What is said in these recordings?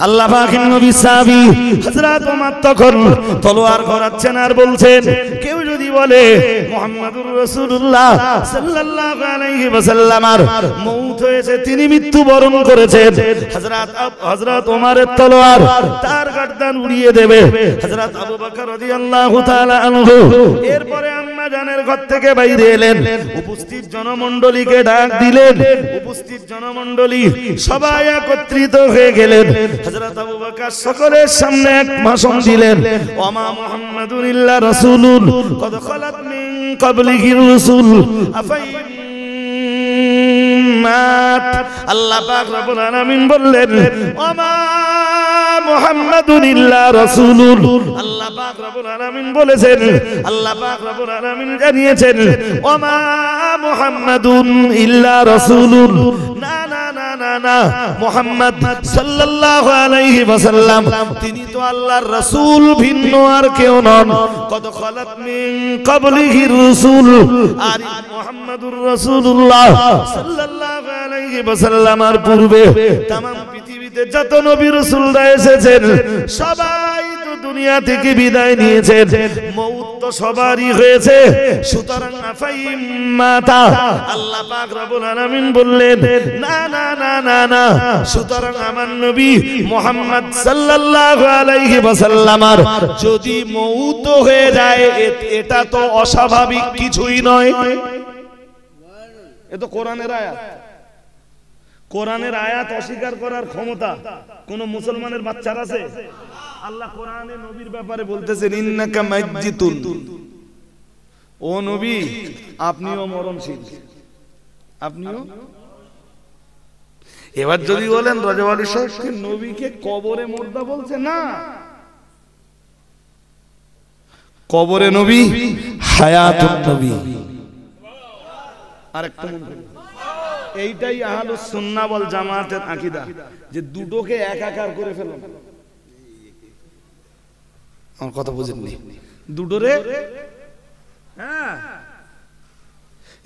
আল্লাহ পাকের নবী সাহাবী হযরত ওমর তখন তলোয়ার ঘোরাচ্ছেন আর বলছেন, কেউ যদি বলে মুহাম্মাদুর রাসূলুল্লাহ সাল্লাল্লাহু আলাইহি ওয়াসাল্লামের মওত হয়েছে, তিনি মৃত্যুবরণ করেছেন, হযরত ওমরের তলোয়ার তার গর্দান উড়িয়ে দেবে। হযরত আবু বকর রাদিয়াল্লাহু তাআলা আনহু এরপরে আম্মা জানের ঘর থেকে বাইরে এলেন, উপস্থিত জনমণ্ডলীকে ডাক দিলেন, উপস্থিত জনমণ্ডলী সবাই একত্রিত হয়ে গেলেন। হযরত আবু বকর সকলের সামনে এক ভাষণ দিলেন, ওমা মুহাম্মাদুন ইল্লা রাসূলুন কদ খালাত মিন ক্বাবলিহির রাসূল আফাইন মাত। আল্লাহ পাক রব্বুল আলামিন বললেন, ওমা মুহাম্মাদুন ইল্লা রাসূলুন। আল্লাহ পাক রব্বুল আলামিন বলেছেন, আল্লাহ পাক রব্বুল আলামিন জানিয়েছেন, ওমা মুহাম্মাদুন ইল্লা রাসূলুন। না না না না না, মুহাম্মদ সাল্লাল্লাহু আলাইহি ওয়াসাল্লাম তিনি তো আল্লাহর রাসূল, ভিন্ন আর কেউ নন। কদ খালাত মিন ক্বাবলিহির রাসূল, আর মুহাম্মাদুর রাসূলুল্লাহ সাল্লাল্লাহু আলাইহি ওয়াসাল্লামের পূর্বে तमाम পৃথিবীতে যত নবী রাসূলরা এসেছেন সবাই তো দুনিয়া থেকে বিদায় নিয়েছেন, মওত তো সবারই হয়েছে। সুতরাং আফাইম মাতা, আল্লাহ পাক রব্বুল আলামিন বললেন, না না না না না, সুতরাং আমার নবী মুহাম্মদ সাল্লাল্লাহু আলাইহি ওয়াসাল্লামের যদি মওত হয়ে যায় এটা তো অস্বাভাবিক কিছুই নয়। এ তো কোরআনের আয়াত। কোরআনের আয়াত অস্বীকার করার ক্ষমতা কোন মুসলমানের বাচ্চার আছে? আল্লাহ কোরআনে নবীর ব্যাপারে বলতেছেন, ইন্নাকা মাইয়িতুন, ও নবী আপনিও মরণশীল, আপনিও। এবার যদি বলেন রজব আলী সাহেব নবীকে কবরে মুর্দা বলছে, না, কবরে নবী হায়াতুন নবী। আরেকটা এইটাই আহলুস সুন্নাহ ওয়াল জামাতের আকীদা, যে দুটোকে একাকার করে ফেলো। আমার কথা বুঝেননি? দুটোরে, হ্যাঁ,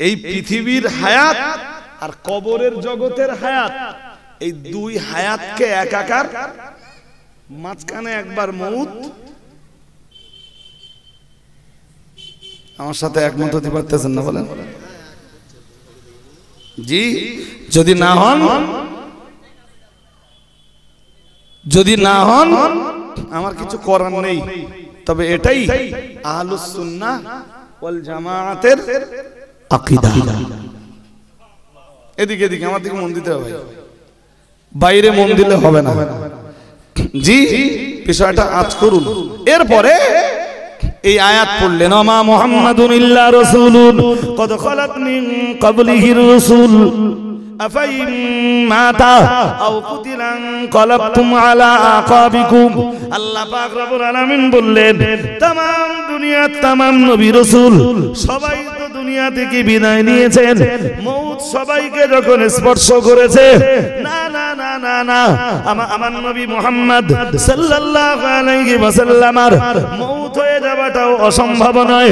এই পৃথিবীর হায়াত আর কবরের জগতের হায়াত, এই দুই হায়াতকে একাকার, মাঝখানে একবার মউত। আমার সাথে একমত হতে পারতেছেন না? বলেন জি। যদি না হন, যদি না হন আমার কিছু করার নেই। তবে এটাই আহলুস সুন্নাহ ওয়াল জামাআতের আকীদা। এদিকে এদিকে আমার দিকে মন দিতে হবে, বাইরে মন দিলে হবে না। জি, বিষয়টা আজ করুন। এরপরে এই আয়াত পড়লেন, ওমা মুহাম্মাদুন ইল্লা রাসূলুন কদ খালাত মিন ক্বাবলিহির রাসূল আফাইন মাতা আও কুতিলা ইনকালাবতুম আলা আকাবিকুম। আল্লাহ পাক রব্বুল আলামিন বললেন, तमाम দুনিয়া, तमाम নবী রাসূল সবাই তো দুনিয়া থেকে বিদায় নিয়েছেন, মউত সবাইকে যখন স্পর্শ করেছে, না না না না না, আমার নবী মুহাম্মদ সাল্লাল্লাহু আলাইহি ওয়াসাল্লামের মউত হয়ে যাওয়াটাও অসম্ভব নয়,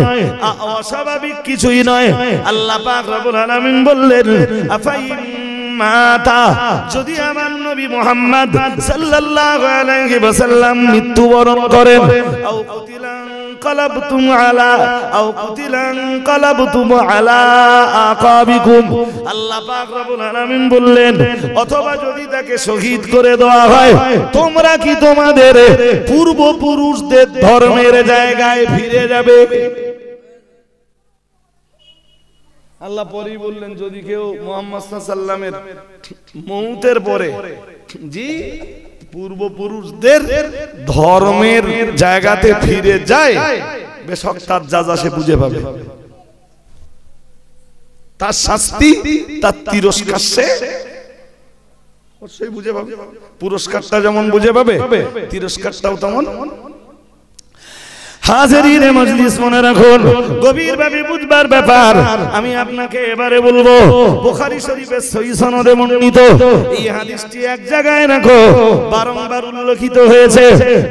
অস্বাভাবিক কিছুই নয়। আল্লাহ পাক রব্বুল আলামিন বললেন, আফাইন মাতা, যদি আমার নবী মুহাম্মদ সাল্লাল্লাহু আলাইহি ওয়াসাল্লাম মৃত্যুবরণ করেন, আও কুতিলা ইনকালাবতুম আলা আও কুতিলা ইনকালাবতুম আলা আকাবিকুম। আল্লাহ পাক রব্বুল আলামিন বললেন, অথবা যদি তাকে শহীদ করে দেওয়া হয়, তোমরা কি তোমাদের পূর্বপুরুষদের ধর্মের জায়গায় ফিরে যাবে? আল্লাহ পরেই বললেন, যদি কেউ মুহাম্মদ সাল্লাল্লাহু আলাইহি ওয়াসাল্লামের মওতের পরে জি পূর্বপুরুষদের ধর্মের জায়গাতে ফিরে যায়, বেশক তার যাজা সে বুঝে পাবে, তার শাস্তি, তার তিরস্কার সে অবশ্যই বুঝে পাবে। পুরস্কারটা যেমন বুঝে পাবে, তিরস্কারটাও তেমন। হাজিরিনে মজলিস, মনে রাখুন, গভীরভাবে বুঝবার ব্যাপার। আমি আপনাকে এবারে বলবো, বুখারী শরীফের সহিহ সনদে বর্ণিত এই হাদিসটি এক জায়গায় রাখো, বারংবার উল্লেখিত হয়েছে।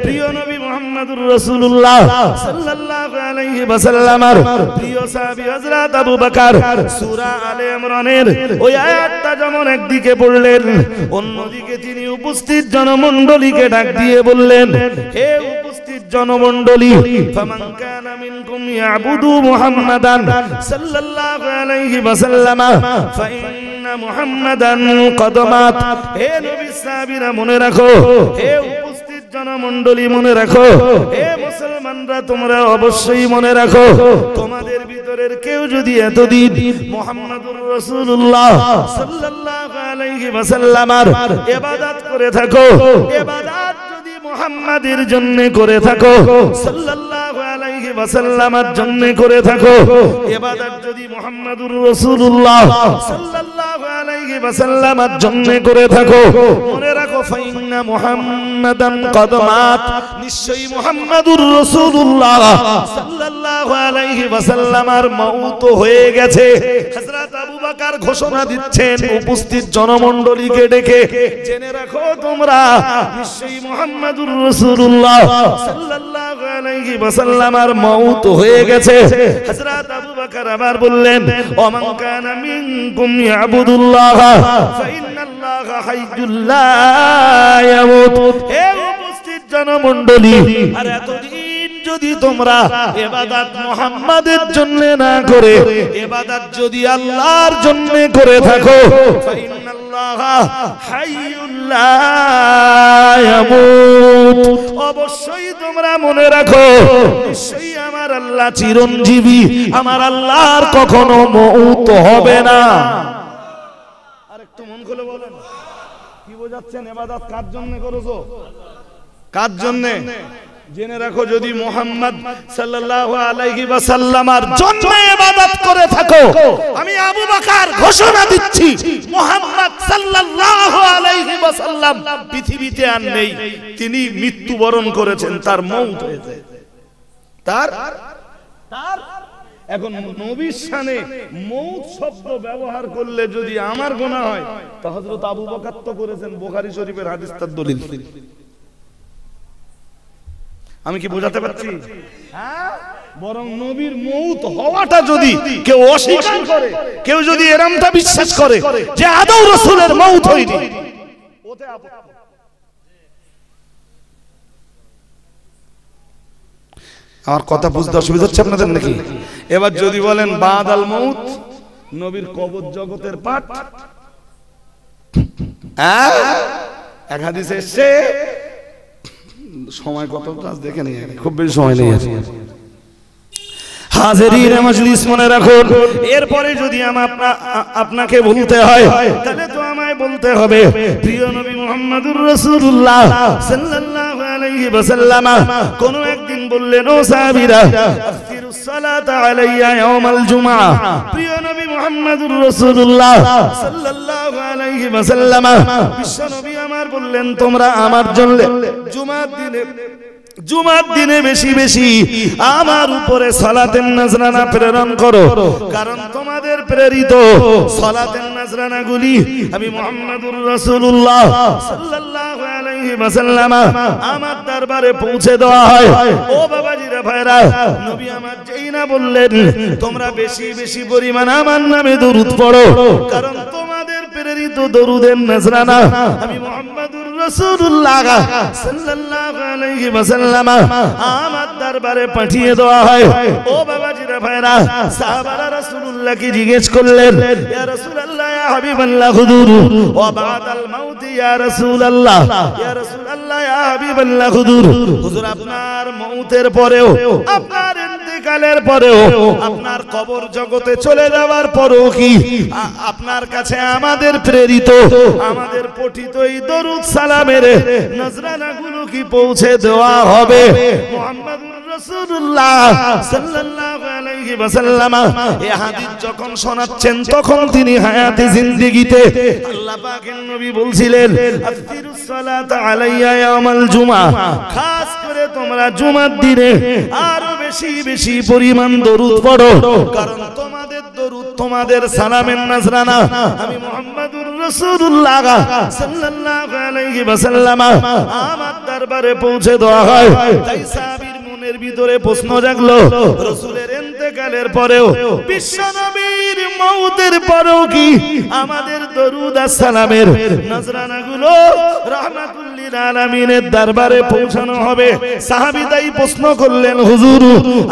প্রিয় নবী মুহাম্মদ মুহাম্মাদুর রাসূলুল্লাহ সাল্লাল্লাহু আলাইহি ওয়াসাল্লামের প্রিয় সাহাবী হযরত আবু বকর সূরা আলে ইমরানের ওই আয়াতটা যেমন একদিকে পড়লেন, অন্যদিকে তিনি উপস্থিত জনমণ্ডলীকে ডাক দিয়ে বললেন, হে উপস্থিত জনমণ্ডলী, ফামান কানা মিনকুম ইয়াবুদু মুহাম্মাদান সাল্লাল্লাহু আলাইহি ওয়াসাল্লাম ফা ইন্না মুহাম্মাদান কদ মাত। হে নবী সাহাবীরা মনে রাখো, হে উপস্থিত জনমণ্ডলী মনে রাখো, হে মুসলমানরা তোমরা অবশ্যই মনে রাখো, তোমাদের ভিতরের কেউ যদি এতদিন মুহাম্মাদুর রাসূলুল্লাহ সাল্লাল্লাহু আলাইহি ওয়াসাল্লামের ইবাদত করে থাকো, ইবাদত যদি মুহাম্মাদের জন্য করে থাকো, সাল্লাল্লাহু আলাইহি ওয়াসাল্লামের জন্য করে থাকো, ইবাদত যদি মুহাম্মাদুর রাসূলুল্লাহ সাল্লাল্লাহু আলাইহি ওয়াসাল্লামের জন্য করে থাকো, মনে রাখো ফাইন্না মুহাম্মাদান কদ মাত, নিশ্চয়ই মুহাম্মাদুর রাসূলুল্লাহ সাল্লাল্লাহু আলাইহি ওয়াসাল্লামের মওত হয়ে গেছে। হযরত আবু বকর ঘোষণা দিচ্ছেন উপস্থিত জনমণ্ডলীকে ডেকে, জেনে রাখো তোমরা নিশ্চয়ই মুহাম্মাদুর রাসূলুল্লাহ সাল্লাল্লাহু আলাইহি ওয়াসাল্লামের মওত হয়ে গেছে। হযরত আবু বকর আবার বললেন, ওমান কানা মিনকুম ইয়াবুদুল্লাহ ফা ইন্নাল্লাহা হাইয়্যুল লা ইয়ামুত। হে উপস্থিত জনমণ্ডলী, আর এতদিন যদি তোমরা ইবাদত মুহাম্মাদের জন্য না করে ইবাদত যদি আল্লাহর জন্য করে থাকো, ফা ইন্নাল্লাহা হাইয়্যুল লা ইয়ামুত, অবশ্যই তোমরা মনে রাখো নিশ্চয়ই আমার আল্লাহ চিরঞ্জীবী, আমার আল্লাহর কখনো মওত হবে না। আরেকটু মন খুলে বলেন, কি বোঝাচ্ছেন? ইবাদত কার জন্য করেছো? কার জন্য? জেনে রাখো যদি মুহাম্মদ সাল্লাল্লাহু আলাইহি ওয়াসাল্লামের জন্য ইবাদত করে থাকো, আমি আবু বকর ঘোষণা দিচ্ছি মুহাম্মদ সাল্লাল্লাহু আলাইহি ওয়াসাল্লাম পৃথিবীতে আর নেই, তিনি মৃত্যুবরণ করেছেন, তার মওত হয়েছে। তার এখন নবীর শানে মওত শব্দ ব্যবহার করলে যদি আমার গুনাহ হয়, তা হযরত আবু বকর তো করেছেন, বুখারী শরীফের হাদিস তার দলিল। আমি কি বোঝাতে পারছি? হ্যাঁ, বরং নবীর মওত হওয়াটা যদি কেউ অস্বীকার করে, কেউ যদি এরমটা বিশ্বাস করে যে আদৌ রাসূলের মওত হয়নি, ওতে আপত্তি। আমার কথা বুঝতে অসুবিধা হচ্ছে আপনাদের নাকি? এবার যদি বলেন বাদাল মওত, নবীর কবর জগতের পাঠ, এক হাদিসে এসেছে, সময় কত দেখে নেই, খুব বেশি সময় নেই। হাজিরিন মজলিস মনে রাখুন, এরপরে যদি আপনাকে বলতে হয় তাহলে তো আমায় বলতে হবে প্রিয় নবী মুহাম্মাদুর রাসূলুল্লাহ সাল্লাল্লাহু আলাইহি ওয়াসাল্লাম কোন একদিন বললেন, ও সাহাবীরা আফতিরুস সালাত আলাইয়া ইয়াউমাল জুমআ। প্রিয় নবী মুহাম্মাদুর রাসূলুল্লাহ সাল্লাল্লাহু আলাইহি ওয়াসাল্লাম বিশ্ব নবী আমার বললেন, তোমরা আমার জন্য জুমার দিনে বেশি বেশি আমার উপরে সালাতের নাজরানা প্রেরণ করো, কারণ তোমাদের প্রেরিত সালাতের নাজরানা গুলি আমি মুহাম্মাদুর রাসূলুল্লাহ সাল্লাল্লাহু আলাইহি ওয়াসাল্লাম আমার দরবারে পৌঁছে দেওয়া হয়। ও বাবাজিরা ভাইরা, নবী আমার যেই না বললেন তোমরা বেশি বেশি পরিমাণ আমার নামে দরুদ পড়ো, কারণ তোমাদের প্রেরিত দরুদের নাজরানা আমি মুহাম্মাদুর রাসূলুল্লাহ সাল্লাল্লাহু আলাইহি ওয়াসাল্লাম আমার দরবারে পাঠিয়ে দেওয়া হয়। ও বাবাজিরা ভাইরা, সাহাবারা রাসূলুল্লাহকে জিজ্ঞেস করলেন, ইয়া রাসূলুল্লাহ ইয়া হাবিবাল্লাহ হুজুর ওয়া বাদাল মাউত ইয়া রাসূলুল্লাহ, ইয়া রাসূলুল্লাহ ইয়া হাবিবাল্লাহ হুজুর, হুজুর আপনার মওতের পরেও, আপনার ইন্তেকালের পরেও, আপনার কবর জগতে চলে যাওয়ার পরেও কি আপনার কাছে আমাদের প্রেরিত, আমাদের পঠিত এই দরুদ সালামের নজরানাগুলো কি পৌঁছে দেওয়া হবে? মুহাম্মাদুর রাসূলুল্লাহ সাল্লাল্লাহু আলাইহি ওয়াসাল্লাম এই হাদিস যখন শোনাচ্ছেন তখন তিনি হায়াতে জিন্দেগিতে আল্লাহ পাকের নবী বলছিলেন, আফতিরুস সালাত আলাইয়া ইয়াউমাল জুমআ, খাস করে তোমরা জুমার দিনে আরো বেশি বেশি পরিমাণ দরুদ পড়ো, কারণ তোমাদের দরুদ, তোমাদের সালামের নজরানা আমি মুহাম্মাদুর রাসূলুল্লাহ সাল্লাল্লাহু আলাইহি ওয়াসাল্লাম আমার দরবারে পৌঁছে দেওয়া হয়। তাই সাহাবীর মনের ভিতরে প্রশ্ন জাগলো, রাসূলের ইন্তেকালের পরেও বিশ্ব নবীর মওতের পরেও কি আমাদের দরুদ আর সালামের নজরানাগুলো রাহমাতুল লিল আলামিনের দরবারে পৌঁছানো হবে? সাহাবী তাই প্রশ্ন করলেন, হুজুর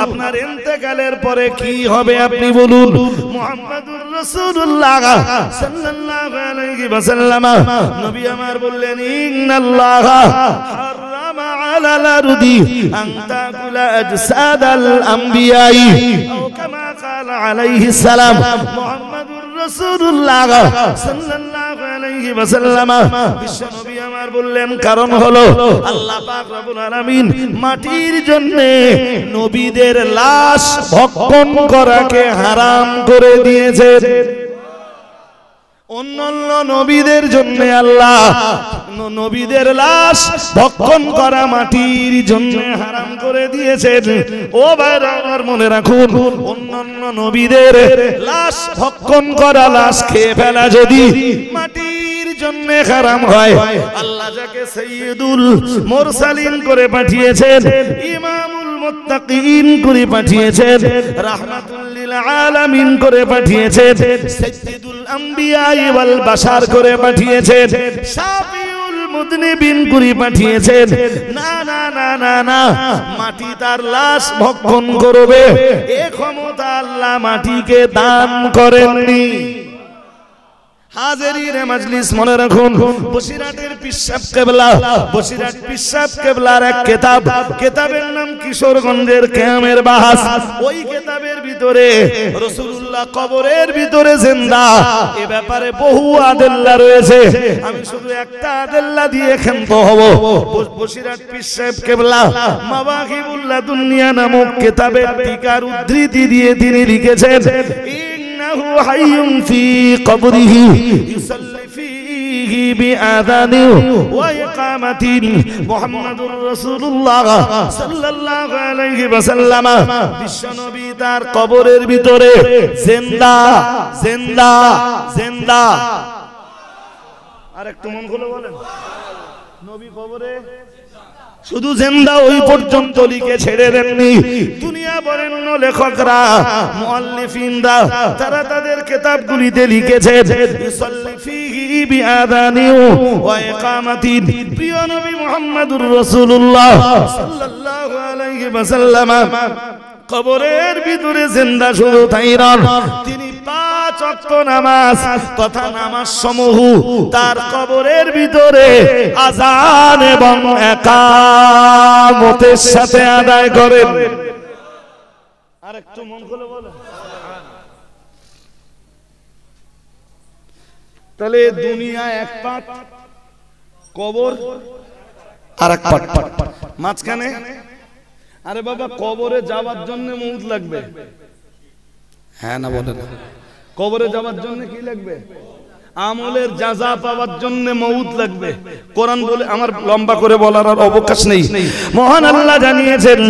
আপনার ইন্তেকালের পরে কি হবে আপনি বলুন। মুহাম্মাদুর রাসূলুল্লাহ সাল্লাল্লাহু আলাইহি ওয়াসাল্লাম নবী আমার বললেন, ইন্নাল্লাহা হারামা আলাল আরদি আন তাকুলা আজসাদাল আমবিয়াই আও কামা ক্বালা আলাইহিস সালাম। মুহাম্মাদুর রাসূলুল্লাহ সাল্লাল্লাহু আলাইহি ওয়াসাল্লাম বিশ্ব নবী আমার বললেন, কারণ হলো আল্লাহ পাক রব্বুল আলামিন মাটির জন্য নবীদের লাশ ভক্ষণ করাকে হারাম করে দিয়েছেন। অন্যান্য নবীদের জন্য আল্লাহ নবীদের লাশ ভক্ষণ করা মাটির জন্য হারাম করে দিয়েছেন। ও ভাইরা আমার মনে রাখুন, অন্যান্য নবীদের লাশ ভক্ষণ করা, লাশ খেয়ে ফেলা যদি মাটির জন্য হারাম হয়, আল্লাহ যাকে সাইয়্যিদুল মুরসালিন করে পাঠিয়েছেন, ইমামুল মুত্তাকিন করে পাঠিয়েছেন, রাহমাতুল লিল আলামিন করে পাঠিয়েছেন, সাইয়্যিদুল আম্বিয়া ওয়াল বাশার করে পাঠিয়েছেন, শাফিউল মুযনিবিন করে পাঠিয়েছেন। না না না না না, মাটি তার লাশ ভক্ষণ করবে এ ক্ষমতা আল্লাহ মাটিকে দান করেননি। হাজিরিন মজলিস মনে রাখুন, বসিরহাটের পিসাব কেবলা, বসিরহাট পিসাব কেবলার এক কিতাব, কিতাবের নাম কিশোরগঞ্জের কিয়ামের বাহাস। ওই কিতাবের ভিতরে রাসূলুল্লাহ কবরের ভিতরে জিন্দা এ ব্যাপারে বহু আদেল্লা রয়েছে। আমি শুধু একটা আদেল্লা দিয়ে ক্ষান্ত হব। বসিরহাট পিসাব কেবলা মাওয়াহিবুল্লাহ দুনিয়া নামক কিতাবের টিকার উদ্ধৃতি দিয়ে তিনি লিখেছেন, حي في قبره يصلي فيه بآذان وإقامة محمد رسول الله صلى الله عليه وسلم। বিশ্ব নবী তার কবরের ভিতরে জিন্দা জিন্দা জিন্দা। আরেকটু মন খুলে বলেন, নবী কবরে শুধু জিন্দা ওই পর্যন্ত লিখে ছেড়ে দেননি। দুনিয়া বরেণ্য লেখকরা, মুআল্লিফিনরা, তারা তাদের কিতাবগুলিতে লিখেছেন, ইউসাল্লি ফীহি বিআযানি ওয়া ইকামাতিন। প্রিয় নবী মুহাম্মদুর রাসূলুল্লাহ সাল্লাল্লাহু আলাইহি ওয়াসাল্লাম কবরের ভিতরে জিন্দা, শুধু তাই নয়, তিনি 5 ওয়াক্ত নামাজ তথা নামাজ সমূহ তার কবরের ভিতরে আযান এবং ইকামতের সাথে আদায় করেন। আরেকটু মন খুলে বলেন। তাহলে দুনিয়া এক পাট, কবর আরেক পাট, মাঝখানে। আরে বাবা, কবরে যাওয়ার জন্য মউত লাগবে, হ্যাঁ না বলেন? কবরে যাওয়ার জন্য কি লাগবে? আমলের জাযা পাওয়ার জন্য মউত লাগবে। কোরআন বলে, আমার লম্বা করে বলার আর অবকাশ নেই। মহান আল্লাহ জানিয়েছেন,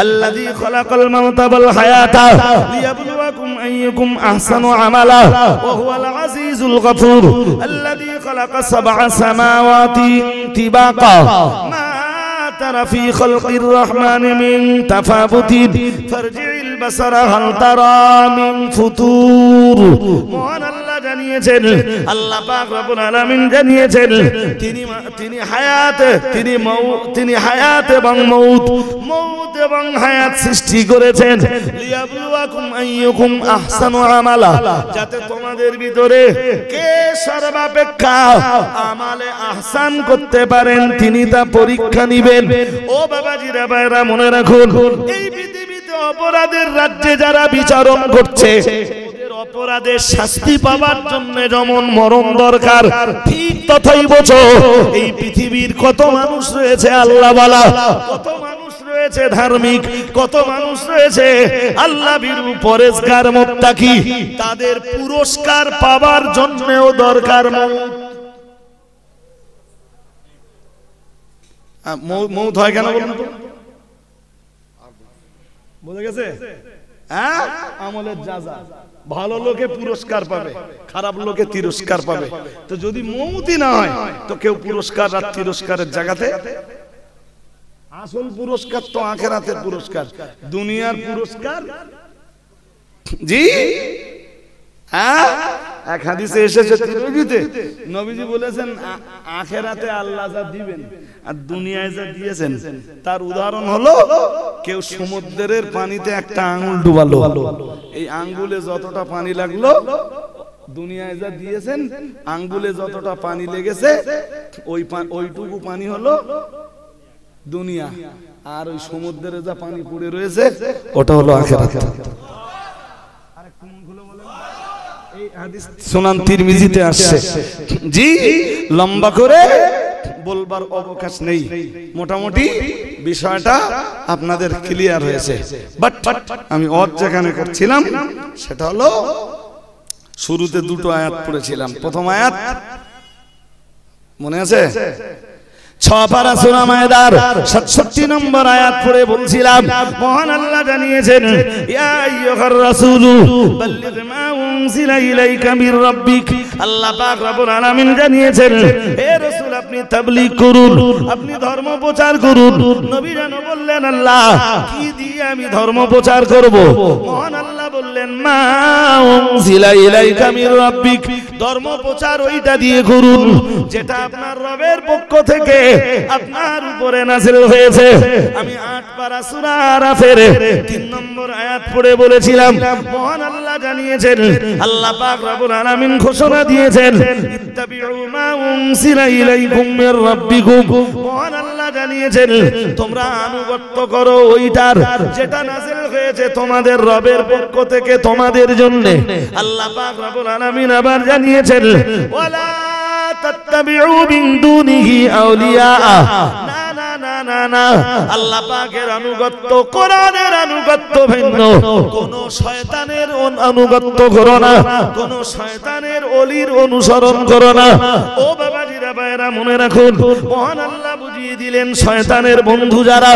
আল্লাযী খালাকাল মাউতা ওয়াল হায়াতা লিয়াবলুয়াকুম আইয়ুকুম আহসানু আমালা ওয়া হুয়াল আজিজুল গফুর। আল্লাযী খালাকা সাবআ সামাওয়াতি তিবাকা ترى في خلق الرحمن من تفاوت فارجع البصر هل ترى من فطور। মহান আল্লাহ জানিয়েছেন, আল্লাহ পাক রব্বুল আলামিন জানিয়েছেন, তিনি হায়াত, তিনি হায়াত এবং মউত, মউত এবং হায়াত সৃষ্টি করেছেন, লিয়াবলুয়াকুম আইয়ুকুম আহসানু আমালা, যাতে তোমাদের ভিতরে কে সর্বাপেক্ষা আমালে আহসান করতে পারেন তিনি তা পরীক্ষা নিবেন। ও বাবাজিরা, ভাইরা মনে রাখুন, এই পৃথিবীতে অপরাধের রাজ্যে যারা বিচারণ করছে, অপরাধের শাস্তি পাওয়ার জন্য যেমন মরণ দরকার, ঠিক তথাইবচ এই পৃথিবীর কত মানুষ রয়েছে আল্লাহওয়ালা, কত মানুষ রয়েছে ধার্মিক, কত মানুষ রয়েছে আল্লাহ ভীরু পরেজগার মুত্তাকি, তাদের পুরস্কার পাওয়ার জন্যও দরকার মউত হয়। কেন বলুন তো? বোঝা গেছে? হ্যাঁ, আমলের যাজা। ভালো লোকে পুরস্কার পাবে, খারাপ লোকে তিরস্কার পাবে। তো যদি মৌতি না হয় তো কেউ পুরস্কার আর তিরস্কারের জায়গাতে, আসল পুরস্কার তো আখিরাতের পুরস্কার। দুনিয়ার পুরস্কার জি হ্যাঁ, এক হাদিসে এসেছে তিরমিজিতে, নবীজি বলেছেন আখিরাতে আল্লাহ যা দিবেন আর দুনিয়ায় যা দিয়েছেন তার উদাহরণ হলো কেউ সমুদ্রের পানিতে একটা আঙ্গুল ডুবালো, এই আঙ্গুলে যতটা পানি লাগলো দুনিয়ায় যা দিয়েছেন আঙ্গুলে যতটা পানি লেগেছে ওইটুকু পানি হলো দুনিয়া, আর ওই সমুদ্রে যা পানি পড়ে রয়েছে ওটা হলো আখিরাত। সুনান তিরমিজিতে আসছে জি, লম্বা করে বলবার অবকাশ নেই, মোটামুটি বিষয়টা আপনাদের ক্লিয়ার হয়েছে। বাট আমি যেখানে করছিলাম সেটা হলো শুরুতে দুটো আয়াত পড়েছিলাম। প্রথম আয়াত মনে আছে? 6 পারা সূরা মায়দার 67 নম্বর আয়াত পড়ে বলছিলাম মহান আল্লাহ জানিয়েছেন ইয়া আইয়ুহার রাসূলু বাল্লিগ মা উনজিলা ইলাইকা মির রাব্বিক। আল্লাহ পাক রব্বুল আলামিন জানিয়েছেন হে রাসূল আপনি তাবলীগ করুন, আপনি ধর্ম প্রচার করুন। নবী যেন বললেন আল্লাহ কি দিয়ে আমি ধর্ম প্রচার করব? মহান আল্লাহ বললেন মা উনজিলা ইলাইকা মির রাব্বিক, ধর্ম প্রচার ওইটা দিয়ে করুন যেটা আপনার রবের পক্ষ থেকে আপনার উপরে নাযিল হয়েছে। আমি 8 পারা সূরা আরাফের 3 নম্বর আয়াত পড়ে বলেছিলাম মহান আল্লাহ জানিয়েছেন, আল্লাহ পাক রব্বুল আলামিন ঘোষণা দিয়েছেন ইত্তাবিউ মা উনজিলা ইলাইকুম মির রাব্বিকুম। মহান আল্লাহ জানিয়েছেন তোমরা আনুগত্য করো ওইটার যেটা নাযিল হয়েছে তোমাদের রবের পক্ষ থেকে তোমাদের জন্য। আল্লাহ পাক রব্বুল আলামিন আবার জানিয়েছেন ওয়ালা তাত্তাবিউ মিন দুনিহি আউলিয়া। না না না না না, আল্লাহ পাকের আনুগত্য, কোরআনের আনুগত্য ভিন্ন, কোন শয়তানের আনুগত্য করো না, কোন শয়তানের ওলির অনুসরণ করো না। ও বাবাজিরা ভাইরা মনে রাখুন মহান আল্লাহ বুঝিয়ে দিলেন শয়তানের বন্ধু যারা,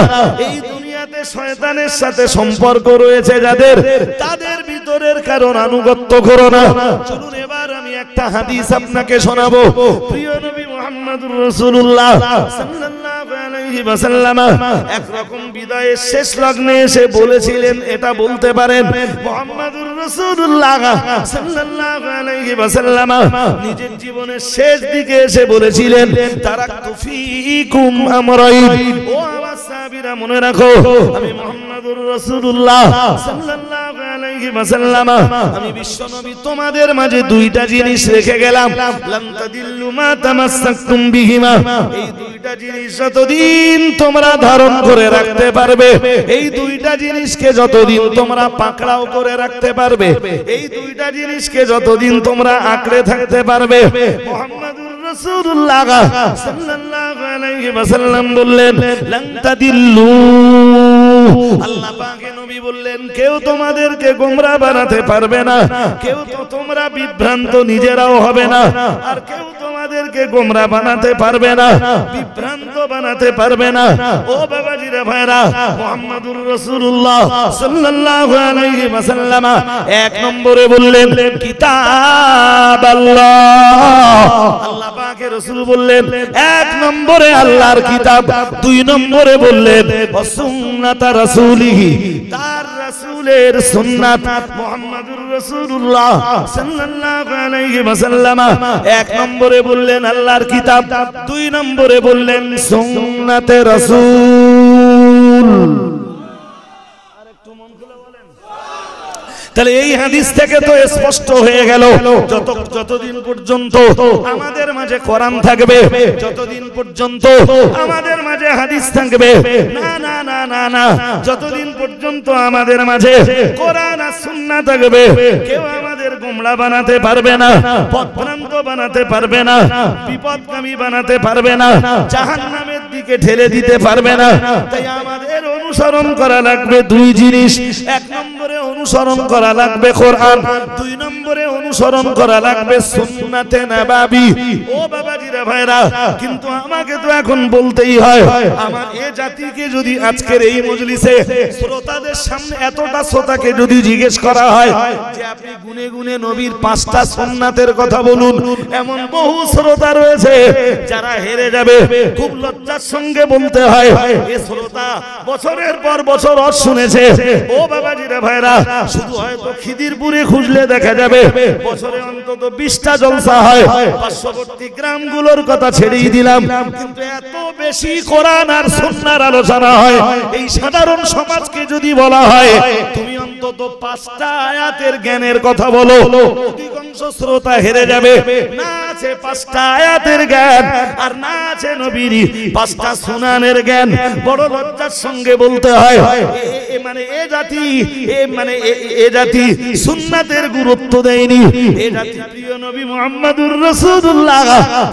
এই দুনিয়াতে শয়তানের সাথে সম্পর্ক রয়েছে যাদের, তাদের ভিতরের কারণ আনুগত্য করো না। চলুন এবার আমি একটা হাদিস আপনাকে শোনাবো। প্রিয় নবী মুহাম্মদুর রাসূলুল্লাহ সাল্লাল্লাহু আলাইহি ওয়াসাল্লাম একরকম বিদায়ের শেষ লগ্নে এসে বলেছিলেন, এটা বলতে পারেন মুহাম্মদুর রাসূলুল্লাহ সাল্লাল্লাহু আলাইহি ওয়াসাল্লাম নিজের জীবনের শেষ দিকে এসে বলেছিলেন তারাকতু ফীকুম আমরাইন। ও আমার সাহাবীরা মনে রাখো আমি মুহাম্মদুর রাসূলুল্লাহ সাল্লাল্লাহু আলাইহি ওয়াসাল্লাম আমি বিশ্বনবী তোমাদের মাঝে দুইটা জিনিস রেখে গেলাম, লাম তাদিল্লু মা তামাসসাকতুম বিহিমা। এই দুইটা জিনিস যতদিন তোমরা ধারণ করে রাখতে পারবে, এই দুইটা জিনিসকে যতদিন তোমরা পাকড়াও করে রাখতে পারবে, এই দুইটা জিনিসকে যতদিন তোমরা আঁকড়ে থাকতে পারবে, মুহাম্মদুর রাসূলুল্লাহ সাল্লাল্লাহু আলাইহি ওয়াসাল্লাম বললেন লান তাদিল্লু। আল্লাহ পাকের নবী বললেন কেউ তোমাদেরকে গোমরা বানাতে পারবে না, কেউ তো তোমরা বিভ্রান্ত নিজেরাও হবে না, আর কেউ তোমাদেরকে গোমরা বানাতে পারবে না, বিভ্রান্ত বানাতে পারবে না। ও বাবাজিরা ভাইরা, মুহাম্মদুর রাসূলুল্লাহ সাল্লাল্লাহু আলাইহি ওয়াসাল্লাম এক নম্বরে বললেন কিতাব আল্লাহ। আল্লাহ পাকের রাসূল বললেন এক নম্বরে আল্লাহর কিতাব, দুই নম্বরে বললেন সুন্নাত রাসূলিহি, তার রাসূলের সুন্নাত। মুহাম্মদুর রাসূলুল্লাহ সাল্লাল্লাহু আলাইহি ওয়াসাল্লাম এক নম্বরে বললেন আল্লাহর কিতাব, দুই নম্বরে বললেন সুন্নাতে রাসূল। তাহলে এই হাদিস থেকে তো স্পষ্ট হয়ে গেল যতদিন পর্যন্ত আমাদের মাঝে কোরআন থাকবে, যতদিন পর্যন্ত আমাদের মাঝে হাদিস থাকবে, না না না না না, যতদিন পর্যন্ত আমাদের মাঝে কোরআন আর সুন্নাহ থাকবে কেউ আমাদের গোমরা বানাতে পারবে না, পথভ্রান্ত বানাতে পারবে না, বিপদগামী বানাতে পারবে না, জাহান্নামের দিকে ঠেলে দিতে পারবে না। তাই আমাদের অনুসরণ করা লাগবে দুই জিনিস। এক নম্বরে অনুসরণ অনুসরণ করা লাগবে কোরআন, 2 নম্বরে অনুসরণ করা লাগবে সুন্নাতে নববী। ও বাবাজিরা ভাইরা, কিন্তু আমাকে তো এখন বলতেই হয়, আমার এই জাতিকে যদি আজকের এই মজলিসে শ্রোতাদের সামনে এতটা শ্রোতাকে যদি জিজ্ঞেস করা হয় যে আপনি গুনে গুনে নবীর 5টা সুন্নাতের কথা বলুন, এমন বহু শ্রোতা রয়েছে যারা হেরে যাবে। খুব লজ্জার সঙ্গে বলতে হয়, এই শ্রোতা বছরের পর বছর শুনেছে। ও বাবাজিরা ভাইরা, শুধু হয়তো খিদিরপুরে খুঁজলে দেখা যাবে বছরে অন্তত 20টা জলসা হয়। পার্শ্ববর্তী গ্রামগুলোর কথা ছেড়েই দিলাম, কিন্তু এত বেশি কোরআন আর সুন্নাহর আলোচনা হয়। এই সাধারণ সমাজকে যদি বলা হয় তুমি অন্তত 5টা আয়াতের জ্ঞানের কথা বলো, অধিকাংশ শ্রোতা হেরে যাবে। না আছে 5টা আয়াতের জ্ঞান, আর না আছে নবীর 5টা সুনানের জ্ঞান। বড় লজ্জার সঙ্গে বলতে হয়, মানে এ জাতি সুন্নাতের গুরুত্ব দেয়নি। এ জাতি প্রিয় নবী মুহাম্মদুর রাসূলুল্লাহ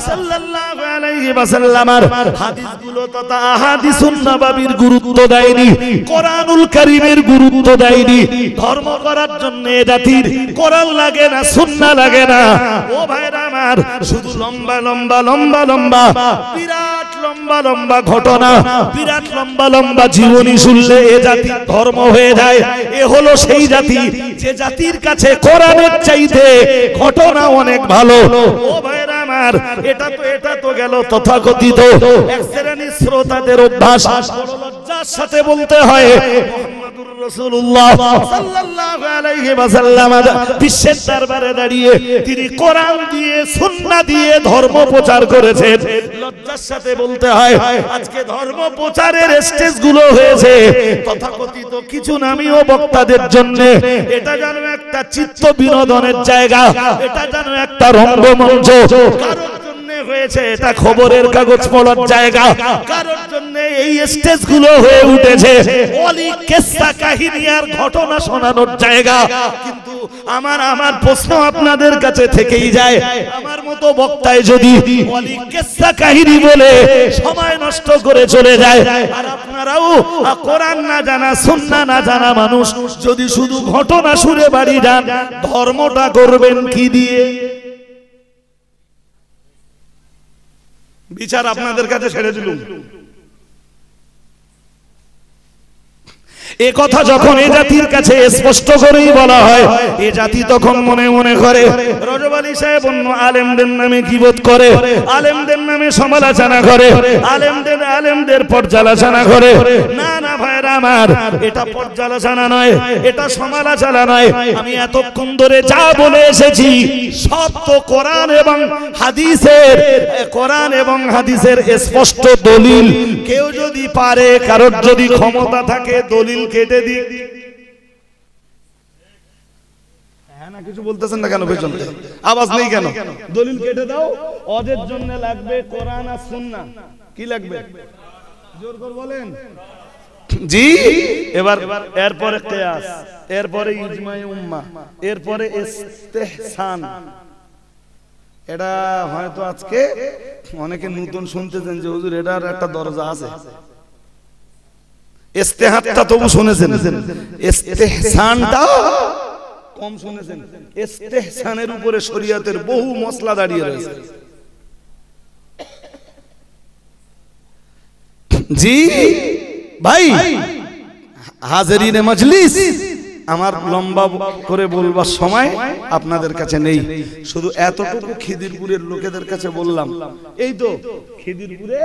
সাল্লাল্লাহু আলাইহি ওয়াসাল্লামের হাদিসগুলো তথা আহাদিসুন নববীর গুরুত্ব দেয়নি, কোরআনুল কারীমের গুরুত্ব দেয়নি। ধর্ম করার জন্য এ জাতির কোরআন লাগে না, সুন্নাহ লাগে না। ও ভাইরা আমার, শুধু লম্বা লম্বা লম্বা লম্বা বিরাট লম্বা লম্বা ঘটনা, বিরাট লম্বা লম্বা জীবনী শুনলে এ জাতির ধর্ম হয়ে যায়। এ হলো সেই জাতি যে জাতির কাছে কোরআনের চাইতে ঘটনা অনেক ভালো। ও ভাইরা আমার, এটা তো গেল তথাকথিত এক শ্রেণীর শ্রোতাদের অভ্যাস। বড় লজ্জার সাথে বলতে হয়, মুহাম্মদুর রাসূলুল্লাহ সাল্লাল্লাহু আলাইহি ওয়াসাল্লাম বিশ্বের দরবারে দাঁড়িয়ে তিনি কোরআন দিয়ে সুন্নাহ দিয়ে ধর্ম প্রচার করেছেন। লজ্জার সাথে বলতে হয়, আজকে ধর্ম প্রচারের স্টেজগুলো হয়েছে তথাকথিত কিছু নামীয় বক্তাদের জন্য। এটা যেন একটা চিত্ত বিনোদনের জায়গা, এটা যেন একটা রঙ্গমঞ্চ। কারোর জন্য হয়েছে এটা খবরের কাগজ পড়ার জায়গা, কারোর জন্য এই স্টেজগুলো হয়ে উঠেছে অলিক কিস্সা কাহিনী আর ঘটনা শোনানোর জায়গা। কিন্তু আমার প্রশ্ন আপনাদের কাছে থেকেই যায়, আমার মতো বক্তায় যদি অলিক কিস্সা কাহিনী বলে সময় নষ্ট করে চলে যায়, আর আপনারাও কোরআন না জানা সুন্নাহ না জানা মানুষ যদি শুধু ঘটনা শুনে বাড়ি যান, ধর্মটা করবেন কি দিয়ে? বিচার আপনাদের কাছে ছেড়ে দিলুম। এ কথা যখন এ জাতির কাছে স্পষ্ট করেই বলা হয়, এ জাতি তখন মনে মনে করে রজব আলী সাহেব অন্য আলেমদের নামে গীবত করে, আলেমদের নামে সমালোচনা করে, আলেমদের পর্যালোচনা করে। না না ভাইরা আমার, এটা পর্যালোচনা নয়, এটা সমালোচনা নয়। আমি এতক্ষণ ধরে যা বলে এসেছি সব তো কোরআন এবং হাদিসের স্পষ্ট দলিল। কেউ যদি পারে, কারোর যদি ক্ষমতা থাকে, দলিল কেটে দিক। হ্যাঁ না, কিছু বলতেছেন না কেন? পেছনে আওয়াজ নেই কেন? দলিল কেটে দাও। ওদের জন্য লাগবে কোরআন আর সুন্নাহ। কি লাগবে? জোর করে বলেন। জি, এবার এরপরে কিয়াস, এরপরে ইজমায়ে উম্মাহ, এরপরে ইস্তিহসান। এটা হয়তো আজকে অনেকে নতুন শুনতেছেন যে হুজুর এটার একটা দরজা আছে। ইস্তেহাতটা তবু শুনেছেন, ইস্তেহসানটা কম শুনেছেন। ইস্তেহসানের উপরে শরীয়তের বহু মসলা দাঁড়িয়ে রয়েছে। জি ভাই, হাজিরিনে মজলিস, আমার লম্বা করে বলবার সময় আপনাদের কাছে নেই। শুধু এতটুকু খিদিরপুরের লোকেদের কাছে বললাম। এই তো খিদিরপুরে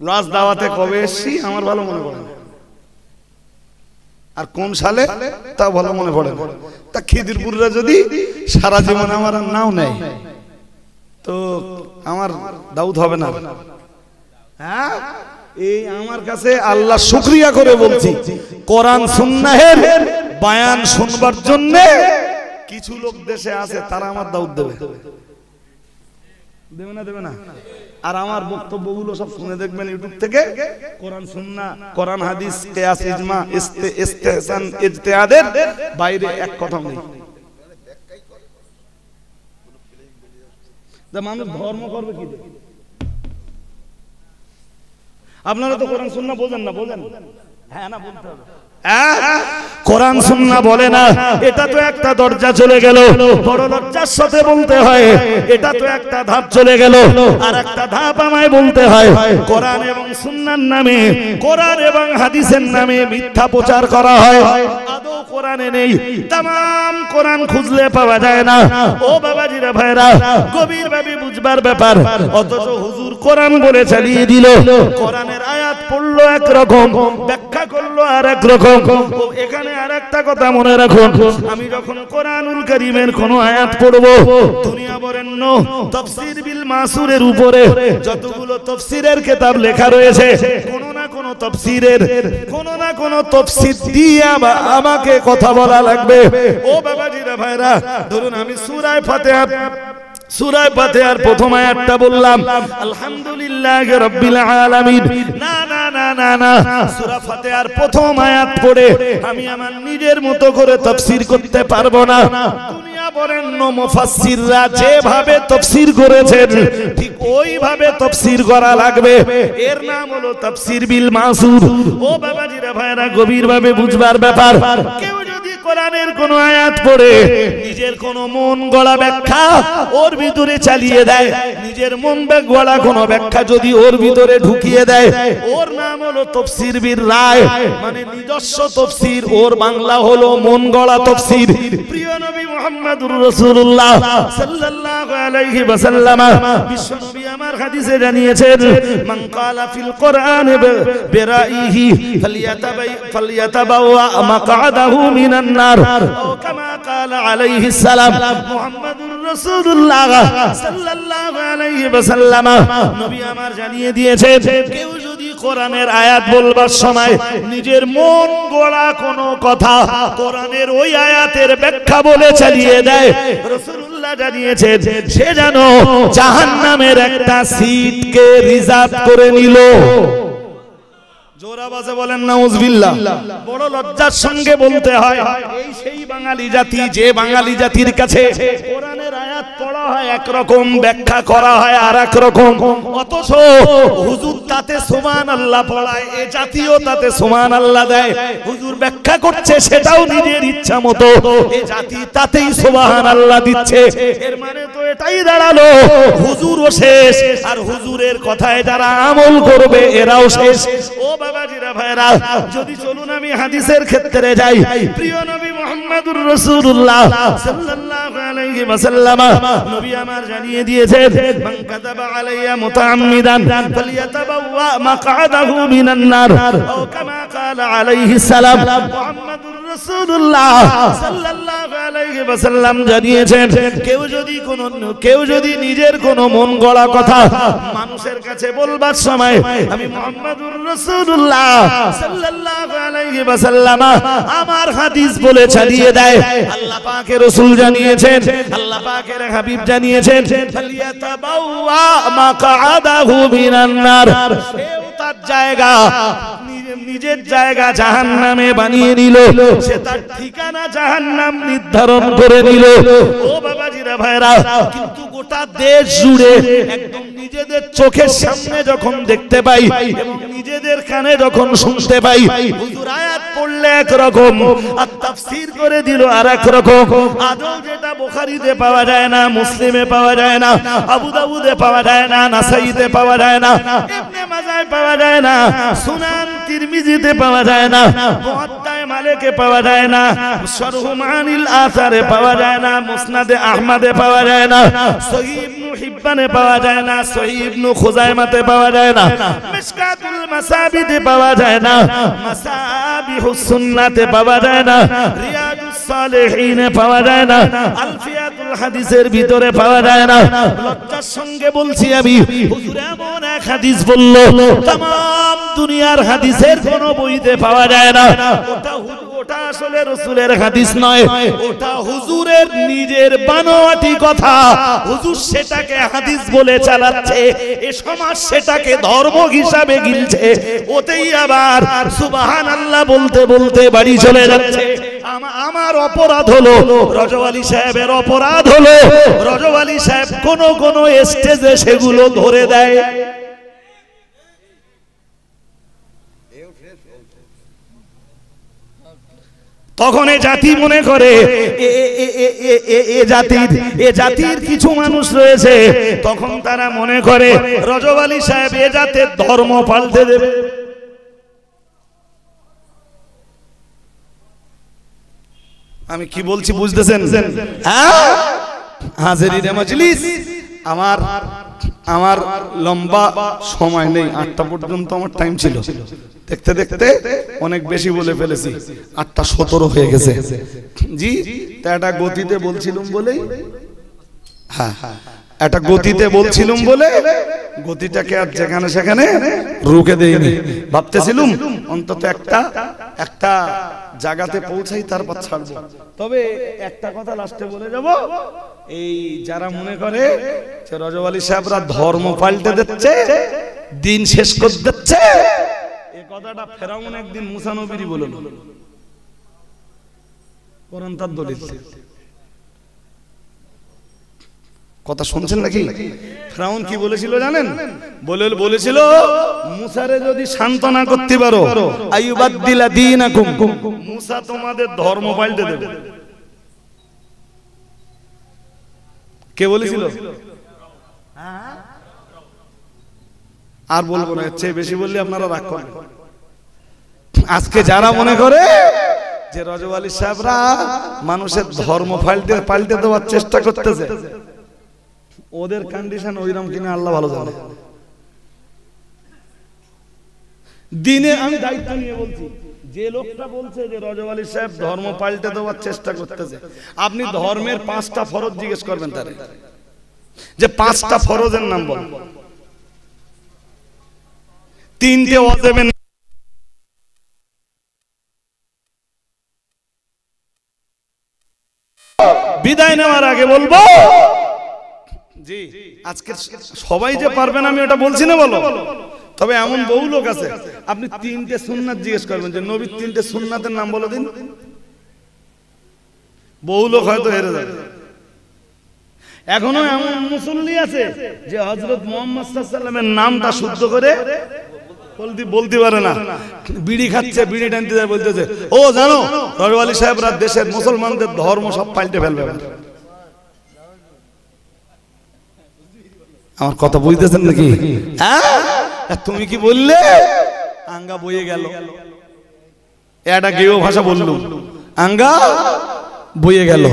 লাশ দাওয়াতে কবে এসেছি আমার ভালো মনে পড়ে না, আর কোন সালে তা ভালো মনে পড়ে না। তা খিদিরপুররা যদি সারা জীবন আমার নাও নেয় তো আমার দাউদ হবে না। হ্যাঁ, এই আমার কাছে আল্লাহ শুকরিয়া করে বলছি, কোরআন সুন্নাহের বায়ান শুনবার জন্য কিছু লোক দেশে আছে, তারা আমার দাউদ দেবে। দেবে না? দেবে না? আর আমার বক্তব্যগুলো সব শুনে দেখবেন ইউটিউব থেকে। কোরআন সুন্নাহ, কোরআন হাদিস, কিয়াস, ইজমা, ইস্তেহসান, ইজতিহাদের বাইরে এক কথা নেই। মানুষ ধর্ম করবে কি? আপনারা তো কোরআন সুন্নাহ বোঝেন না, বোঝেন? হ্যাঁ না বলতে হবে। কোরআন সুন্নাহ বলে না এটা তো একটা দরজা চলে গেল, বড় লজ্জার সাথে বলতে হয় এটা তো একটা ধাপ চলে গেল, আর একটা ধাপ আমায় বলতে হয় কোরআন এবং সুন্নাহর নামে, কোরআন এবং হাদিসের নামে মিথ্যা প্রচার করা হয়। আদৌ কোরআনে নেই, तमाम কোরআন খুঁজলে পাওয়া যায় না। ও বাবাজিরা ভাইরা, গভীরভাবে বুঝবার ব্যাপার। অথচ হুজুর কোরআন বলে চালিয়ে দিল, কোরআনের আয়াত পড়লো এক রকম, ব্যাখ্যা করলো আর এক রকম। এখানে আরেকটা কথা মনে রাখুন, আমি যখন কোরআনুল কারীমের কোন আয়াত পড়ব, দুনিয়া বরেণ্য তাফসীর বিল মাসুরের উপরে যতগুলো তাফসীরের কিতাব লেখা রয়েছে, কোন না কোন তাফসীর দিয়ে আমাকে কথা বলা লাগবে। ও বাবাজিরা ভাইরা, ধরুন আমি সূরা ফাতিহার প্রথম আয়াতটা বললাম আলহামদুলিল্লাহি রাব্বিল আলামিন, না না না না না, সূরা ফাতিহার প্রথম আয়াত পড়ে আমি আমার নিজের মতো করে তাফসীর করতে পারবো না। দুনিয়া বরেণ্য মুফাসসিররা যেভাবে তাফসীর করেছেন ঠিক ওইভাবে তাফসীর করা লাগবে। এর নাম হলো তাফসীর বিল মাসুর। ও বাবাজিরা ভাইরা, গভীরভাবে বুঝবার ব্যাপার। কেউ যদি কোরআনের কোন আয়াত পড়ে নিজের কোন মন গড়া ব্যাখ্যা ওর ভিতরে চালিয়ে দেয়, নিজের মন গড়া কোন ব্যাখ্যা যদি ওর ভিতরে ঢুকিয়ে দেয়, ওর নাম হলো তাফসীর বিল রায়, মানে নিজস্ব তাফসীর। ওর বাংলা হলো মন গড়া তাফসীর। প্রিয় নবী মুহাম্মদুর রাসূলুল্লাহ সাল্লাল্লাহু আলাইহি ওয়াসাল্লাম, বিশ্ব নবী আমার হাদিসে জানিয়েছেন, মান ক্বালা ফিল কোরআন বিরাইহি ফালিয়াতাবাওয়া মাকআদাহু মিনান নার, ও কামা ক্বালা আলাইহিস সালাম। মুহাম্মদুর রাসূলুল্লাহ সাল্লাল্লাহু আলাইহি ওয়াসাল্লাম নবী আমার জানিয়ে দিয়েছেন, কেউ যদি কোরআনের আয়াত বলবার সময় নিজের মন গড়া কোনো কথা কোরআনের ওই আয়াতের ব্যাখ্যা বলে চালিয়ে দেয়, রাসূলুল্লাহ জানিয়েছেন সে যেন জাহান্নামের একটা সিটকে রিজার্ভ করে নিল। জোর আওয়াজে বলেন নাউজুবিল্লাহ। বড় লজ্জার সঙ্গে বলতে হয়, এই সেই বাঙালি জাতি যে বাঙালি জাতির কাছে কোরআনের আয়াত পড়া হয় একরকম, ব্যাখ্যা করা হয় আর এক রকম। অথচ হুজুর তাতে সুবহানাল্লাহ পড়ায়, এ জাতিও তাতে সুবহানাল্লাহ দেয়। হুজুর ব্যাখ্যা করছে সেটাও নিজের ইচ্ছা মতো, এ জাতি তাতেই সুবহানাল্লাহ দিচ্ছে। এর মানে তো এটাই দাঁড়ালো হুজুরও শেষ, আর হুজুরের কথায় যারা আমল করবে এরাও শেষ। ও বাবাজিরা ভাইরা, যদি চলুন আমি হাদিসের ক্ষেত্রে যাই। প্রিয় নবী মুহাম্মদুর রাসূলুল্লাহ সাল্লাল্লাহু আলাইহি ওয়াসাল্লাম নবী আমার জানিয়ে দিয়েছেন, মান কাযাবা আলাইয়া মুতাআম্মিদান ফালিয়াতাবাওয়া মাকআদাহু মিনান নার, ও কামা ক্বালা আলাইহিস সালাম। মুহাম্মদুর রাসূলুল্লাহ সাল্লাল্লাহু আলাইহি ওয়াসাল্লাম জানিয়েছেন, কেউ যদি নিজের কোনো মন গড়া কথা মানুষের কাছে বলবার সময় আমি মুহাম্মদুর রাসূলুল্লাহ সাল্লাল্লাহু আলাইহি ওয়াসাল্লাম আমার হাদিস বলে চালিয়ে দেয়, আল্লাহ পাকের রাসূল জানিয়েছেন, আল্লাহ পাকের হাবিব জানিয়েছেন, ফালিয়াতাবাওয়া মাকআদাহু মিনান নার, সেও তার জায়গা নিজের জায়গা জাহান্নামে বানিয়ে নিল, সে তার ঠিকানা জাহান্নাম নির্ধারণ করে নিল। ও বাবাজিরা ভাইরা, কিন্তু গোটা দেশ জুড়ে একদম নিজেদের চোখের সামনে যখন দেখতে পাই এবং নিজেদের কানে যখন শুনতে পাই, হুজুর আয়াত পড়লে এক রকম আর তাফসীর করে দিল আর এক রকম। আদৌ যেটা বুখারীতে পাওয়া যায় না, মুসলিমে পাওয়া যায় না, আবু দাউদে পাওয়া যায় না, নাসাইতে পাওয়া যায় না, ইবনে মাজায় পাওয়া যায় না, সুনান তিরমিজিতে পাওয়া যায় না, মুআত্তায়ে মালিকে পাওয়া যায় না, শরহু মানিল আসারে পাওয়া যায় না, মুসনাদে আহমদে পাওয়া যায় না, সহিহ ইবনে হিব্বানে পাওয়া যায় না, সহিহ ইবনে খুজাইমাতে পাওয়া যায় না, মিশকাতুল মাসাবিতে পাওয়া যায় না, মাসাবিহুস সুন্নাতে পাওয়া যায় না, রিয়াদুস সালিহিনে পাওয়া যায় না, আলফিয়াতুল হাদিসের ভিতরে পাওয়া যায় না। লজ্জার সঙ্গে বলছি আমি, হুজুর এমন এক হাদিস বলল तमाम দুনিয়ার হাদিসের কোনো বইতে পাওয়া যায় না। ওটা আসলে রাসূলের হাদিস নয়, ওটা হুজুরের নিজের বানোয়াটি কথা। হুজুর সেটাকে হাদিস বলে চালাচ্ছে, এ সমাজ সেটাকে ধর্ম হিসাবে গিলছে। ওতেই আবার সুবহানাল্লাহ বলতে বলতে বাড়ি চলে যাচ্ছে। আমার অপরাধ হলো, রজওয়ালি সাহেবের অপরাধ হলো, রজওয়ালি সাহেব কোন কোন স্টেজে সেগুলো ধরে দেয়। তখন এ জাতি মনে করে এ জাতির কিছু মানুষ রয়েছে, তখন তারা মনে করে রজব আলী সাহেব এ জাতের ধর্ম পাল্টে দেবে। আমি কি বলছি বুঝতেছেন? হ্যাঁ, হাজিরিনে মজলিস, আমার লম্বা সময় নেই, 8টা পর্যন্ত আমার টাইম ছিল। দেখতে দেখতে অনেক বেশি বলে ফেলেছি, 8:17 হয়ে গেছে। জি, তা এটা গতিতে বলছিলাম বলেই, হ্যাঁ এটা গতিতে বলছিলাম বলে গতিটাকে আর যেখানে সেখানে রুখে দেইনি। ভাবতেছিলাম অন্তত একটা জায়গাতে পৌঁছাই, তারপর ছাড়বো। তবে একটা কথা লাস্টে বলে যাব, এই যারা মনে করে যে রজব আলী সাহেবরা ধর্ম পাল্টে দিচ্ছে, দিন শেষ করে দিচ্ছে, এই কথাটা ফেরাউন একদিন মুসা নবীরই বলল, কোরআন তার দলিল। কথা শুনছেন নাকি? ফেরাউন কি বলেছিল জানেন? বলেছিল মুসারে যদি সান্তনা করতে পারো, আইয়ুবাদদিলা দীনাকুম, মুসা তোমাদের ধর্ম পাল্টে দেবে। কে বলেছিল? আর বলবো না, চেয়ে বেশি বললে আপনারা রাগ করেন। আজকে যারা মনে করে যে রজব আলী সাহেবরা মানুষের ধর্ম পাল্টে দেওয়ার চেষ্টা করতেছে, ওদের কন্ডিশন ওইরকম কিনা আল্লাহ ভালো জানে। দিনে আমি দায়িত্ব নিয়ে বলছি, যে লোকটা বলছে যে রজব আলী সাহেব ধর্ম পাল্টে দেওয়ার চেষ্টা করতেছে, আপনি ধর্মের 5টা ফরজ জিজ্ঞেস করবেন তারে, যে 5টা ফরজের নাম বল, 3টে ওয়াজিবের। বিদায় নেওয়ার আগে বলবো, জি আজকে সবাই যে পারবেন আমি ওটা বলছি না, বলো, তবে এমন বহু লোক আছে আপনি 3টে সুন্নাত জিজ্ঞেস করবেন যে নবীর 3টে সুন্নাতের নাম বলে দিন, বহু লোক হয়তো হেরে যাবে। এখনো এমন মুসল্লি আছে যে হযরত মুহাম্মদ সাল্লাল্লাহু আলাইহি ওয়াসাল্লামের নামটা শুদ্ধ করে বলতে পারে না, বিড়ি খাচ্ছে, বিড়ি টানতে যায়, বলতেছে ও জানো রজব আলী সাহেবরা দেশের মুসলমানদের ধর্ম সব পাল্টে ফেলবে। আমার কথা বুঝতেছেন নাকি? হ্যাঁ, তুমি কি বললে? আঙ্গা বইয়ে গেল, এটা গেও ভাষা বললু, আঙ্গা বইয়ে গেল।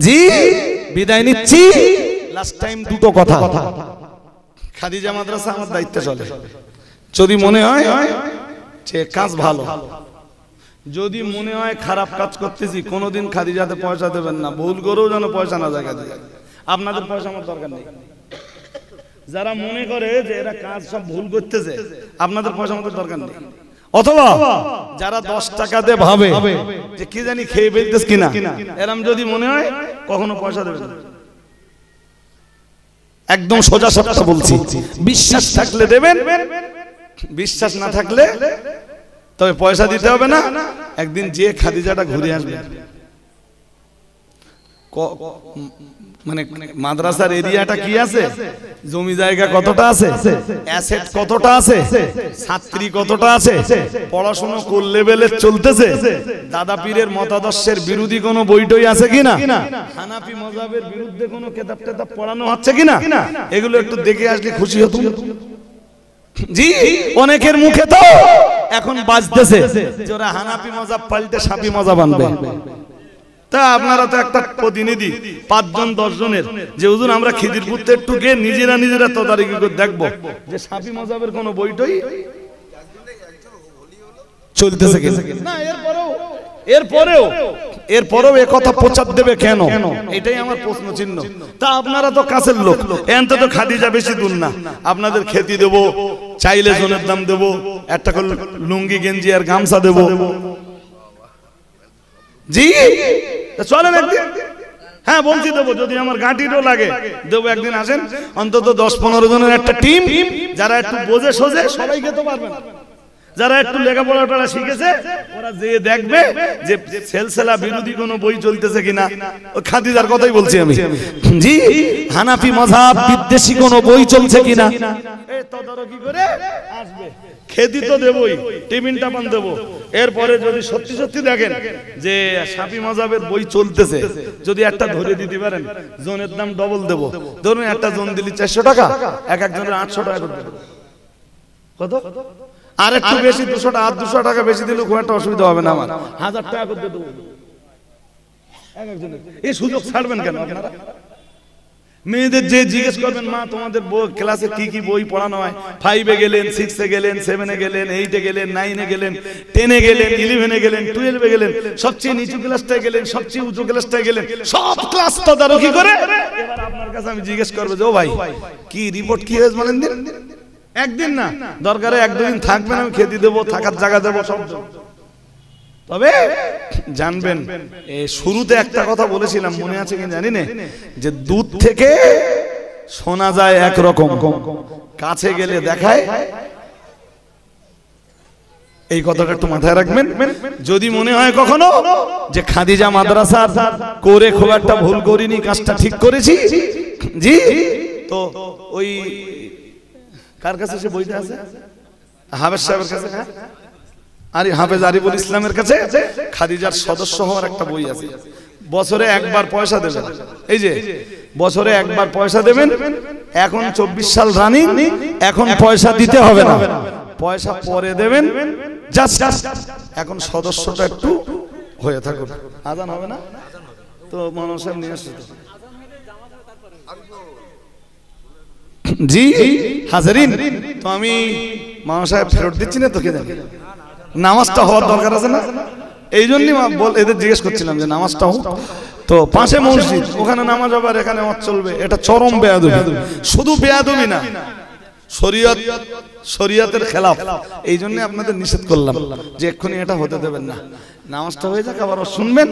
জি বিদায় নিচ্ছি। লাস্ট টাইম দুটো কথা। খাদিজা মাদ্রাসা আমার দায়িত্বে চলে। যদি মনে হয় যে কাজ ভালো, যদি মনে হয় খারাপ কাজ করতেছি, কোনোদিন খাদিজাতে পয়সা দেবেন না, ভুল করেও যেন পয়সা না যায় খাদিজা। আপনাদের পয়সা আমার দরকার নেই। যারা মনে করে যে এরা কাজ সব ভুল করতেছে, আপনাদের পয়সা আমাদের দরকার নেই। অথবা যারা 10 টাকা দিয়ে ভাবে যে কি জানি খেয়ে ফেলতেছ কিনা, এরম যদি মনে হয় কখনো পয়সা দেবেন না। একদম সোজা সাপটা বলছি, বিশ্বাস থাকলে দেবেন, বিশ্বাস না থাকলে তবে পয়সা দিতে হবে না। একদিন যে খাদিজাটা ঘুরে আসবে, মানে মাদ্রাসার এরিয়াটা কি আছে, জমি জায়গা কতটা আছে, অ্যাসেট কতটা আছে, ছাত্রী কতটা আছে, পড়াশোনা কোন লেভেলে চলতেছে, দাদা পীরের মতাদর্শের বিরোধী কোনো বইটই আছে কিনা, হানাফি মাযহাবের বিরুদ্ধে কোনো কিতাব টেতাব পড়ানো হচ্ছে কিনা, এগুলো একটু দেখে আসলে খুশি হতুম। জি অনেকের মুখে তো এখন বাজতেছে যে ওরা হানাফি মাযহাব পাল্টে শাফি মাযহাব আনবে। তা আপনারা তো একটা প্রতিনিধি 5 জন 10 জনের, যে হুজুর আমরা খিদিরপুরতে একটু গিয়ে নিজেরা তদারকি করে দেখবো যে শাফি মাযহাবের কোন বইটই চলতেছে কিনা। না এরপরেও এ কথা প্রচার দেবে কেন, এটাই আমার প্রশ্ন চিহ্ন। তা আপনারা তো কাছের লোক, এনতে তো খাদিজা বেশি দূর না, আপনাদের খেতি দেবো, চাইলে জনের দাম দেবো, একটা করে লুঙ্গি গেঞ্জি আর গামছা দেবো। জি চলেন একদিন, হ্যাঁ বলছি দেবো, যদি আমার গাঁটিরও লাগে দেবো। একদিন আসেন, অন্তত 10-15 জনের একটা টিম, যারা একটু বোঝে সোজে, সবাই খেতে পারবে না। যারা একটু লেখাপড়া শিখেছে ওরা যে দেখবে যে সেলসেলা বিরোধী কোনো বই চলতেছে কিনা, ওই খাদিজার কথাই বলছি আমি, জি হানাফি মাযহাব বিদ্বেষী কোনো বই চলছে কিনা, এই তদারকি করে আসবে। খেদি তো দেবই, টিফিন টাপান দেবো। এরপরে যদি সত্যি সত্যি দেখেন যে শাফি মাযহাবের বই চলতেছে, যদি একটা ধরে দিতে পারেন জনের দাম ডবল দেবো। ধরুন একটা জন দিলি 400 টাকা, এক একজনের 800 টাকা করে দেবো। কত? আর একটু বেশি 200 টাকা, 200 টাকা বেশি দিলেও খুব একটা অসুবিধা হবে না আমার, 1000 টাকা করে দেবো এক একজনের। এই সুযোগ ছাড়বেন কেন আপনারা? মেয়েদের যে জিজ্ঞেস করবেন মা তোমাদের ক্লাসে কি কি বই পড়ানো হয়, 5 এ গেলেন, 6 এ গেলেন, 7 এ গেলেন, 8 এ গেলেন, 9 এ গেলেন, 10 এ গেলেন, 11 এ গেলেন, 12 এ গেলেন, সবচেয়ে নিচু ক্লাসটায় গেলেন, সবচেয়ে উঁচু ক্লাসটায় গেলেন, সব ক্লাস তদারকি করে এবার আপনার কাছে আমি জিজ্ঞেস করব যে ও ভাই কি রিপোর্ট কি হয়েছে বলেন দিন। একদিন না, দরকারে 1-2 দিন থাকবেন, আমি খেতে দেবো, থাকার জায়গা দেবো, সব। তবে জানবেন শুরুতে একটা কথা বলেছিলাম, মনে আছে কি জানি না, যে দুধ থেকে শোনা যায় একরকম, কাছে গেলে দেখায়। এই কথাটা একটু মাথায় রাখবেন। যদি মনে হয় কখনো যে খাদিজা মাদ্রাসার করে খুব একটা ভুল করিনি, কাজটা ঠিক করেছি, জি, তো ওই কার কাছে সে বইটা আছে? হাফেজ সাহেবের কাছে, আরে হাফেজ আরিফুল ইসলামের কাছে খাদিজার সদস্য হওয়ার একটা বই আছে। বছরে একবার পয়সা দেবেন, এই যে বছরে একবার পয়সা দেবেন। এখন 24 সাল রানিং, এখন পয়সা দিতে হবে না, পয়সা পরে দেবেন। জাস্ট এখন সদস্যটা একটু হয়ে থাকুন। আজান হবে না তো মানব সাহেব নিয়ে আসছে জি হাজারিন। তো আমি মানব সাহেব ফেরত দিচ্ছি না, তো কে জানে নামাজটা হওয়ার দরকার আছে না, এই জন্যই এদের জিজ্ঞেস করছিলাম যে নামাজটা হোক। তো পাশে মসজিদ, ওখানে নামাজ হবে আর এখানে ওয়াজ চলবে, এটা চরম বেয়াদবি। শুধু বেয়াদবি না, শরীয়তের খেলাফ। এই জন্য আপনাদের নিষেধ করলাম যে এক্ষুনি এটা হতে দেবেন না, নামাজটা হয়ে যাক, আবার শুনবেন।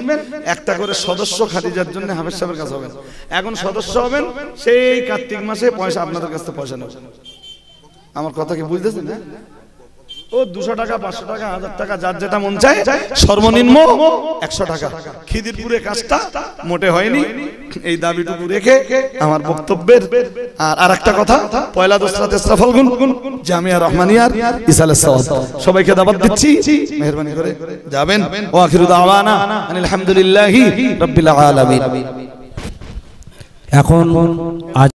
একটা করে সদস্য খাদিজার জন্য হাফেজ সাহেবের কাছে হবেন। এখন সদস্য হবেন সেই কার্তিক মাসে, পয়সা আপনাদের কাছ থেকে পয়সা নেবেন। আমার কথা কি বুঝতেছেন? ও 200 টাকা, 500 টাকা, 1000 টাকা, যার যেটা মন চায়। সর্বনিম্ন 100 টাকা। খিদিরপুরে কাজটা মোটে হয়নি, এই দাবিটুকু রেখে আমার বক্তব্যের। আর আরেকটা কথা, পয়লা দোসরা তেসরা ফাল্গুন জামিয়া রহমানিয়ার ইসালে সওয়াব, সবাইকে দাওয়াত দিচ্ছি, মেহেরবানি করে যাবেন। ওয়া আখিরু দাওয়ানা আনিল হামদুলিল্লাহি রাব্বিল আলামিন। এখন